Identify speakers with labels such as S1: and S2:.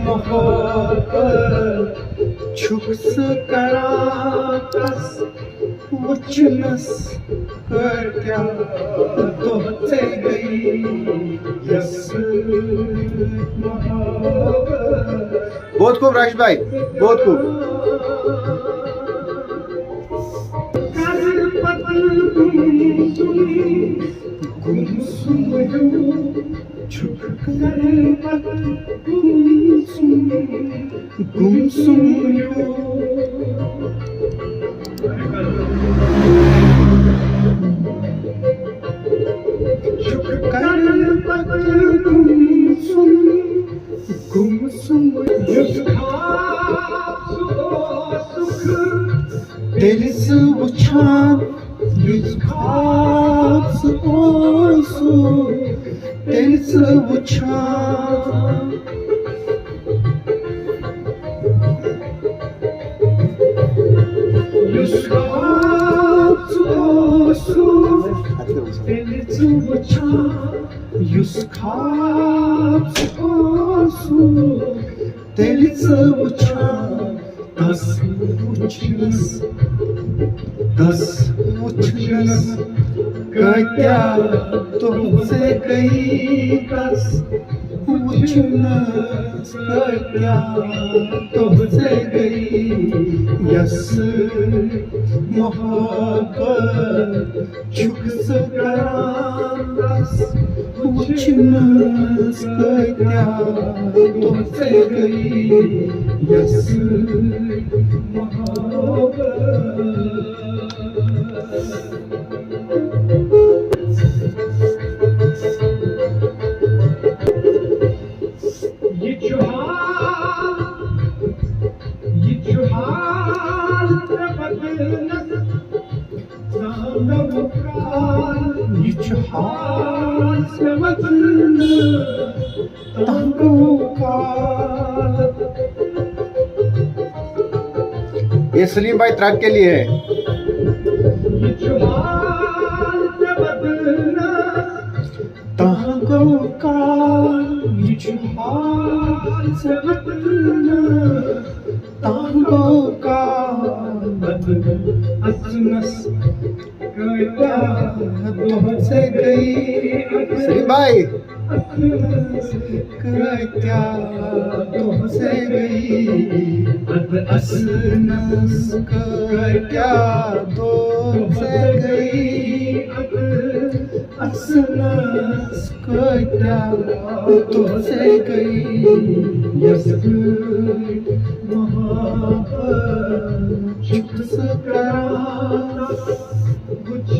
S1: मोहब्बत छुक्स कराकस वचनस कर क्या तोहसे गई यस मोहब्बत। बहुत खूब राशिद भाई, बहुत खूब। Deniz uçan yüz kapsı olsun, deniz uçan yüz kapsı olsun, deniz uçan yüz kapsı olsun, deniz uçan दस उछलस क्या तुमसे गई दस उछलस क्या तुमसे गई यस मोहब्बत छुक्स करास उछलस क्या तुमसे गई यस ये सलीम भाई त्राक के लिए है। सलीम भाई क्या तुमसे गई असनस क्या तुमसे गई असनस क्या तुमसे गई यस मोहब्बत छुक्स करा कुछ